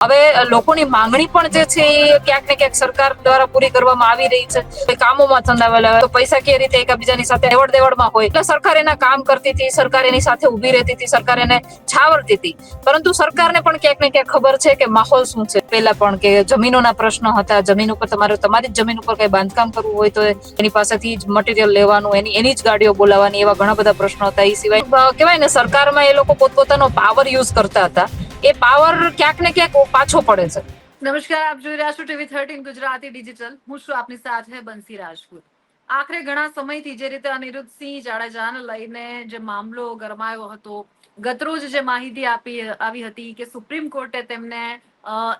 હવે લોકોની માંગણી પણ જે છે એ ક્યાંક ને ક્યાંક સરકાર દ્વારા પૂરી કરવામાં આવી રહી છે. કામોમાં સંડાવેલા હોય તો પૈસા કેવી રીતે એકબીજાની સાથે લેવડ દેવડમાં હોય એટલે સરકાર એના કામ કરતી હતી, સરકાર એની સાથે ઉભી રહેતી હતી, સરકાર એને છાવરતી હતી. પરંતુ સરકારને પણ ક્યાંક ને ક્યાંક ખબર છે કે માહોલ શું છે. પહેલા પણ કે જમીનોના પ્રશ્નો હતા, જમીન ઉપર તમારી જ જમીન ઉપર કઈ બાંધકામ કરવું હોય તો એની પાસેથી જ મટીરિયલ લેવાનું, એની જ ગાડીઓ બોલાવવાની, એવા ઘણા બધા પ્રશ્નો હતા. એ સિવાય કહેવાય ને સરકારમાં એ લોકો પોતપોતાનો પાવર યુઝ કરતા હતા. એ પાવર ક્યાંક ને ક્યાંક પાછો પડે છે. નમસ્કાર, આપ જોઈ રહ્યા છો TV13 ગુજરાતી ડિજિટલ. હું છું આપની સાથે બંસી રાજપૂત. આખરે ઘણા સમયથી જે રીતે અનિરુદ્ધસિંહ જાડેજાને લઈને જે મામલો ગરમાયો હતો, ગતરોજ જે માહિતી આવી હતી કે સુપ્રીમ કોર્ટે તેમને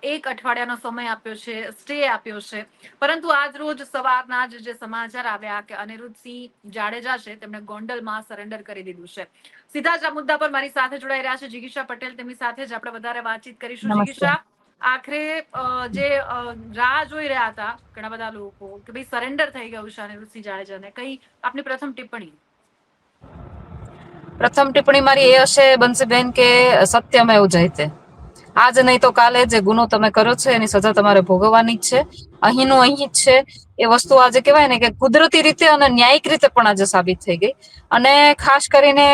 1 અઠવાડિયાનો સમય આપ્યો છે, સ્ટે આપ્યો છે. પરંતુ આજ રોજ સવારના જે સમાચાર આવ્યા કે અનિરુદ્ધસિંહ જાડેજા છે તેમણે ગોંડલમાં સરેન્ડર કરી દીધું છે. સીધા જ આ મુદ્દા પર મારી સાથે જોડાઈ રહ્યા છે જિગીષા પટેલ. તેમની સાથે જ આપણે વધારે વાતચીત કરીશું. નમસ્કાર. જિગીષા, આખરે જે રાહ જોઈ રહ્યા હતા ઘણા બધા લોકો કે ભાઈ સરેન્ડર થઈ ગયું છે અનિરુદ્ધસિંહ જાડેજાને, કઈ આપની પ્રથમ ટિપ્પણી? પ્રથમ ટિપ્પણી મારી એ હશે બંસીબેન કે સત્યમેવ જયતે. આજ નહીં તો કાલે જે ગુનો તમે કર્યો છે એની સજા તમારે ભોગવવાની જ છે. અહીંનું અહીં જ છે. એ વસ્તુ આજે કહેવાય ને કે કુદરતી રીતે અને ન્યાયિક રીતે પણ આજે સાબિત થઈ ગઈ. અને ખાસ કરીને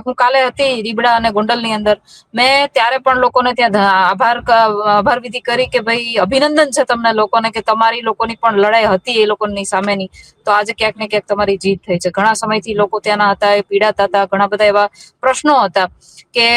હું કાલે હતી રીબડા અને ગોંડલની અંદર. મેં ત્યારે પણ લોકોને ત્યાં આભાર વિધિ કરી કે ભાઈ અભિનંદન છે તમને લોકોને કે તમારી લોકોની પણ લડાઈ હતી એ લોકોની સામેની. તો આજે ક્યાંક ને ક્યાંક તમારી જીત થઈ છે. ઘણા સમયથી લોકો ત્યાંના હતા, એ પીડાતા હતા, ઘણા બધા એવા પ્રશ્નો હતા કે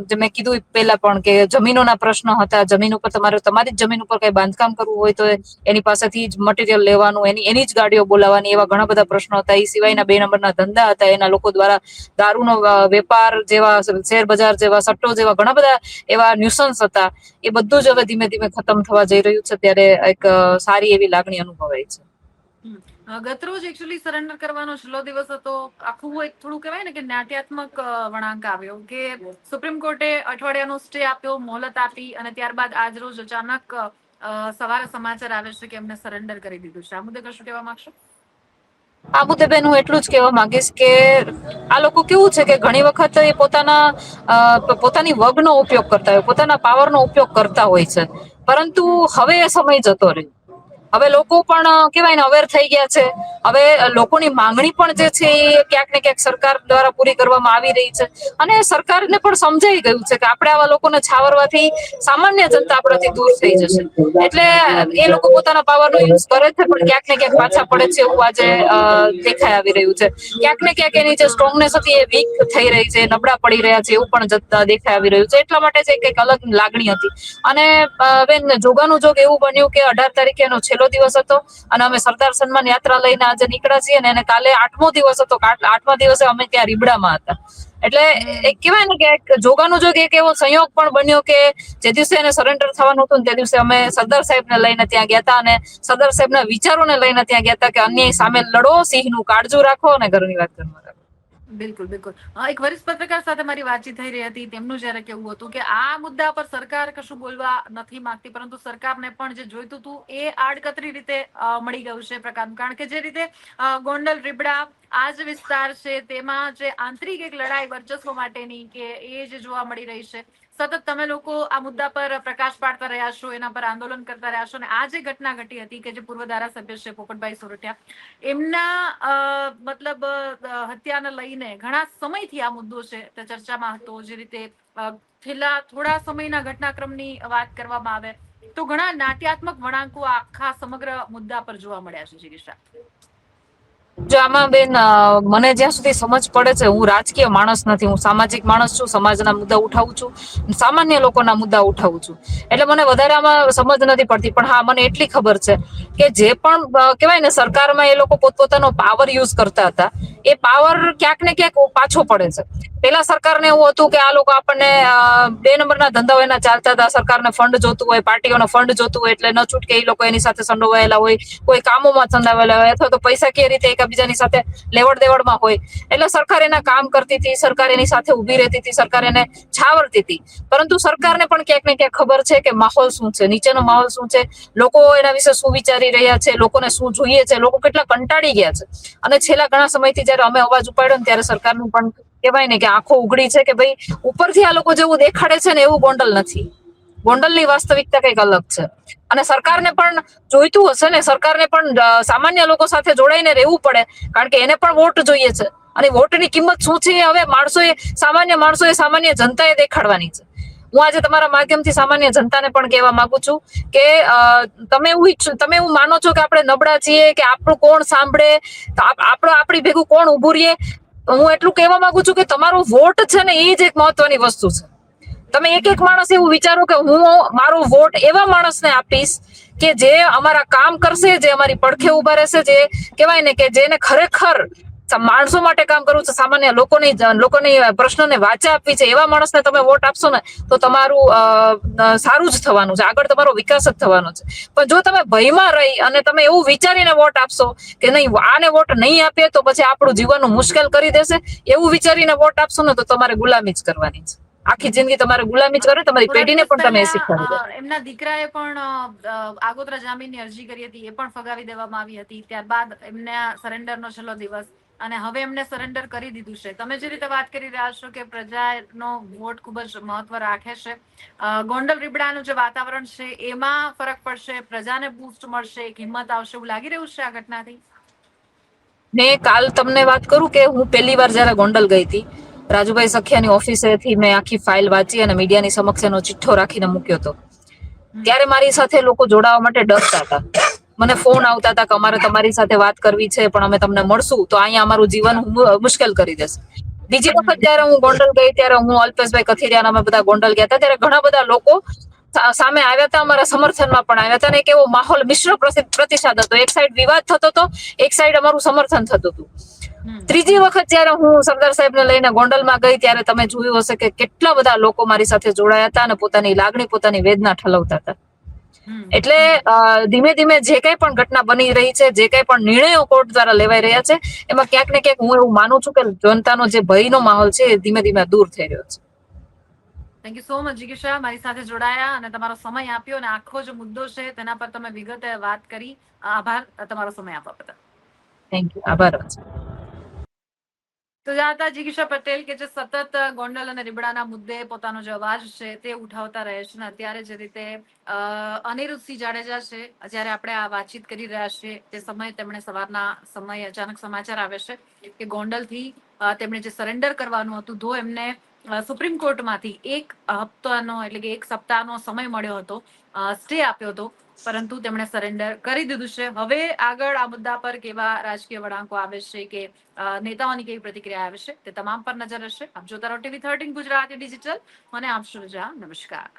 જે મેં કીધું પહેલા પણ કે જમીનોના પ્રશ્નો હતા. જમીન ઉપર તમારી જ જમીન ઉપર કઈ બાંધકામ કરવું હોય તો એની પાસેથી જ મટીરિયલ લેવાનું, એની જ ગાડીઓ બોલાવવાની, એવા ઘણા બધા પ્રશ્નો હતા. એ સિવાયના 2 નંબરના ધંધા હતા એના લોકો દ્વારા, દારૂનો વેપાર જેવા, શેર બજાર જેવા, સટ્ટો જેવા ઘણા બધા એવા ન્યુસન્સ હતા. એ બધું જ હવે ધીમે ધીમે ખતમ થવા જઈ રહ્યું છે. ત્યારે એક સારી એવી લાગણી અનુભવાય છે. ગતરોજ એકચ્યુઅલી સરેન્ડર કરવાનો છેલ્લો દિવસ હતો. આખું એક થોડું કહેવાય ને કે નાટ્યાત્મક વળાંક આવ્યો કે સુપ્રીમ કોર્ટે અઠવાડિયાનો સ્ટે આપ્યો, મોહલત આપી, અને ત્યારબાદ આજ રોજ અચાનક સવારે સમાચાર આવે છે કે એમને સરેન્ડર કરી દીધું છે. આ મુદ્દે કશું કહેવા માંગશો? આ મુદ્દે બેન હું એટલું જ કહેવા માંગીશ કે આ લોકો કેવું છે કે ઘણી વખત એ પોતાની વગનો ઉપયોગ કરતા હોય, પોતાના પાવરનો ઉપયોગ કરતા હોય છે. પરંતુ હવે એ સમય જતો રહ્યો. હવે લોકો પણ કહેવાય ને અવેર થઈ ગયા છે. હવે લોકોની માંગણી પણ જે છે એ ક્યાંક ને ક્યાંક સરકાર દ્વારા પૂરી કરવામાં આવી રહી છે. અને સરકારને પણ સમજાઈ ગયું છે કે આપણે આવા લોકોને છાવરવાથી સામાન્ય જનતા આપણાથી દૂર થઈ જશે. એટલે એ લોકો પોતાના પાવરનો યુઝ કરે છે, પણ ક્યાંક ને ક્યાંક પાછા પડે છે એવું આજે દેખાઈ આવી રહ્યું છે. ક્યાંક ને ક્યાંક એની જે સ્ટ્રોંગનેસ હતી એ વીક થઈ રહી છે, નબળા પડી રહ્યા છે એવું પણ દેખાઈ આવી રહ્યું છે. એટલા માટે જ કંઈક અલગ લાગણી હતી. અને બેન જોગાનું જોગ એવું બન્યું કે 18 તારીખે એનો છેલ્લો દિવસ હતો અને અમે સરદાર સન્માન યાત્રા લઈને આજે નીકળ્યા છીએ ને એને કાલે 8મો દિવસ હતો. 8મા દિવસે અમે ત્યાં રીબડામાં હતા. એટલે એક કહેવાય ને કે જોગાનું જોગ એક એવો સંયોગ પણ બન્યો કે જે દિવસે એને સરેન્ડર થવાનું હતું ને તે દિવસે અમે સરદાર સાહેબને લઈને ત્યાં ગયા હતા. અને સરદાર સાહેબના વિચારોને લઈને ત્યાં ગયા હતા કે અન્યાય સામે લડો, સિંહનું કાળજું રાખો અને ઘરની વાત ઘરમાં રાખો. બિલકુલ, બિલકુલ. એક વરિષ્ઠ પત્રકાર સાથે મારી વાતચીત થઈ રહી હતી. તેમનું જયારે કેવું હતું કે આ મુદ્દા પર સરકાર કશું બોલવા નથી માંગતી, પરંતુ સરકારને પણ જે જોઈતું હતું એ આડકતરી રીતે મળી ગયું છે પ્રકારનું. કારણ કે જે રીતે ગોંડલ, રીબડા આ જ વિસ્તાર છે તેમાં જે આંતરિક એક લડાઈ વર્ચસ્વ માટેની કે એ જે જોવા મળી રહી છે. સતત તમે લોકો આ મુદ્દા પર પ્રકાશ પાડતા રહ્યા છો, એના પર આંદોલન કરતા રહ્યા છો. અને આ જે ઘટના ઘટી હતી કે જે પૂર્વ ધારાસભ્ય છે પોપટભાઈ સોરઠિયા, એમના મતલબ હત્યાને લઈને ઘણા સમયથી આ મુદ્દો છે તે ચર્ચામાં હતો. જે રીતે છેલ્લા થોડા સમયના ઘટનાક્રમની વાત કરવામાં આવે તો ઘણા નાટ્યાત્મક વળાંકો આખા સમગ્ર મુદ્દા પર જોવા મળ્યા છે. જિગીષા, જો આમાં બેન મને જ્યાં સુધી સમજ પડે છે, હું રાજકીય માણસ નથી, હું સામાજિક માણસ છું. સમાજના મુદ્દા ઉઠાવું છું, સામાન્ય લોકોના મુદ્દા ઉઠાવું છું. એટલે મને વધારે આમાં સમજ નથી પડતી. પણ હા, મને એટલી ખબર છે કે જે પણ કહેવાય ને સરકારમાં એ લોકો પોતાનો પાવર યુઝ કરતા હતા. એ પાવર ક્યાંક ને ક્યાંક પાછો પડે છે. પેલા સરકારને એવું હતું કે આ લોકો આપણને 2 નંબરના ધંધાઓ એના ચાલતા હતા. સરકારને ફંડ જોતું હોય, પાર્ટીઓને ફંડ જોતું હોય એટલે ન છૂટકે એ લોકો એની સાથે સંડોવાયેલા હોય, કોઈ કામોમાં સંડોવાયેલા હોય, અથવા તો પૈસા કેવી રીતે એકબીજાની સાથે લેવડ દેવડમાં હોય. એટલે સરકાર એના કામ કરતી હતી, સરકાર એની સાથે ઉભી રહેતી હતી, સરકાર એને છાવરતી હતી. પરંતુ સરકારને પણ ક્યાંક ને ક્યાંક ખબર છે કે માહોલ શું છે, નીચેનો માહોલ શું છે, લોકો એના વિશે શું વિચારી રહ્યા છે, લોકોને શું જોઈએ છે, લોકો કેટલા કંટાળી ગયા છે. અને છેલ્લા ઘણા સમયથી જયારે અમે અવાજ ઉપાડ્યો ને ત્યારે સરકારનું પણ કહેવાય ને કે આંખો ઉઘડી છે કે ભાઈ ઉપરથી આ લોકો જેવું દેખાડે છે ને એવું ગોંડલ નથી. ગોંડલની વાસ્તવિકતા કંઈક અલગ છે. અને સરકારને પણ જોઈતું હશે ને, સરકારને પણ સામાન્ય લોકો સાથે જોડાઈને રહેવું પડે, કારણ કે એને પણ વોટ જોઈએ છે. અને વોટની કિંમત શું છે હવે સામાન્ય માણસોએ, સામાન્ય જનતાએ દેખાડવાની છે. હું આજે તમારા માધ્યમથી સામાન્ય જનતાને પણ કહેવા માંગુ છું કે તમે એવું માનો છો કે આપણે નબળા છીએ, કે આપણું કોણ સાંભળે, આપણી ભેગું કોણ ઉભું રહીએ. હું એટલું કહેવા માંગુ છું કે તમારો વોટ છે ને, એ જ એક મહત્વની વસ્તુ છે. તમે એક માણસ એવું વિચારો કે હું મારો વોટ એવા માણસને આપીશ કે જે અમારા કામ કરશે, જે અમારી પડખે ઉભા રહેશે, જે કહેવાય ને કે જેને ખરેખર માણસો માટે કામ કરવું છે, સામાન્ય લોકોની પ્રશ્નોને વાચા આપવી છે, એવા માણસને તમે વોટ આપશો ને તો તમારું સારું જ થવાનું છે, આગળ તમારો વિકાસ જ થવાનો છે. પણ જો તમે ભયમાં રહી અને તમે એવું વિચારીને વોટ આપશો કે નહીં, આને વોટ નહીં આપીએ તો પછી આપણું જીવનનું મુશ્કેલ કરી દેશે, એવું વિચારીને વોટ આપશો ને તો તમારે ગુલામી જ કરવાની છે. આખી જિંદગી તમારે ગુલામી જ કરે, તમારી થોડા પેઢીને દિવસ પણ તમે એ શીખવાડી દો. પહેલા એમના દીકરાએ પણ આગોતરા જામીનની અરજી કરી હતી, એ પણ ફગાવી દેવામાં આવી હતી. ત્યારબાદ એમને સરેન્ડરનો છેલ્લો દિવસ, અને હવે એમને સરેન્ડર કરી દીધું છે. તમે જે રીતે વાત કરી રહ્યા છો કે પ્રજાનો વોટ ખૂબ જ મહત્વ રાખે છે, ગોંડલ રીબડાનું જે વાતાવરણ છે એમાં ફરક પડશે, પ્રજાને બૂસ્ટ મળશે, એક હિંમત આવશે, એવું લાગી રહ્યું છે આ ઘટનાથી? મેં કાલ તમને વાત કરું કે હું પહેલી વાર જયારે ગોંડલ ગઈ હતી, રાજુભાઈ સખિયાની ઓફિસેથી મેં આખી ફાઇલ વાંચી અને મીડિયાની સમક્ષ એનો ચિઠ્ઠો રાખીને મૂક્યો હતો. ત્યારે મારી સાથે લોકો જોડાવા માટે ડરતા હતા. મને ફોન આવતા હતા કે અમારે તમારી સાથે વાત કરવી છે, પણ અમે તમને મળશું તો અહીંયા અમારું જીવન મુશ્કેલ કરી દેશે. બીજી વખત જયારે હું ગોંડલ ગઈ ત્યારે હું અલ્પેશભાઈ કથિરિયા અમે બધા ગોંડલ ગયા હતા, ત્યારે ઘણા બધા લોકો સામે આવ્યા હતા, અમારા સમર્થનમાં પણ આવ્યા હતા, અને એક એવો માહોલ મિશ્ર પ્રતિસાદ હતો. એક સાઈડ વિવાદ થતો હતો, એક સાઈડ અમારું સમર્થન થતું હતું. ત્રીજી વખત જયારે હું સરદાર સાહેબને લઈને ગોંડલમાં ગઈ ત્યારે તમે જોયું હશે કે કેટલા બધા લોકો મારી સાથે જોડાયા હતા અને પોતાની લાગણી, પોતાની વેદના ઠલવતા હતા. એટલે ધીમે ધીમે જે કઈ પણ ઘટના બની રહી છે, જે કઈ પણ નિર્ણયો કોર્ટ દ્વારા લેવાઈ રહ્યા છે, એમાં ક્યાંક ને ક્યાંક હું એવું માનું છું કે જનતાનો જે ભયનો માહોલ છે એ ધીમે ધીમે દૂર થઈ રહ્યો છે. થેન્ક યુ સો મચ જિગીશા, મારી સાથે જોડાયા અને તમારો સમય આપ્યો, અને આખો જે મુદ્દો છે તેના પર તમે વિગતે વાત કરી. આભાર તમારો સમય આપવા બદલ. થેન્ક યુ, આભાર. તો આ હતા જિગીશા પટેલ, કે જે સતત ગોંડલ અને રીબડાના મુદ્દે પોતાનો જે અવાજ છે તે ઉઠાવતા રહે છે. અત્યારે જે રીતે અનિરુદ્ધસિંહ જાડેજા છે, જયારે આપણે આ વાતચીત કરી રહ્યા છીએ તે સમયે તેમણે સવારના સમયે અચાનક સમાચાર આવે છે કે ગોંડલથી તેમણે જે સરેન્ડર કરવાનું હતું, તો એમને સુપ્રીમ કોર્ટમાંથી એક હપ્તાનો એટલે કે એક સપ્તાહનો સમય મળ્યો હતો, સ્ટે આપ્યો હતો, પરંતુ તેમણે સરેન્ડર કરી દીધું છે. હવે આગળ આ મુદ્દા પર કેવા રાજકીય વળાંકો આવે છે, કે નેતાઓની કેવી પ્રતિક્રિયા આવે છે, તે તમામ પર નજર હશે. આપ જોતા રહો TV13 ગુજરાતી ડિજિટલ. મને આપશો રજા. નમસ્કાર.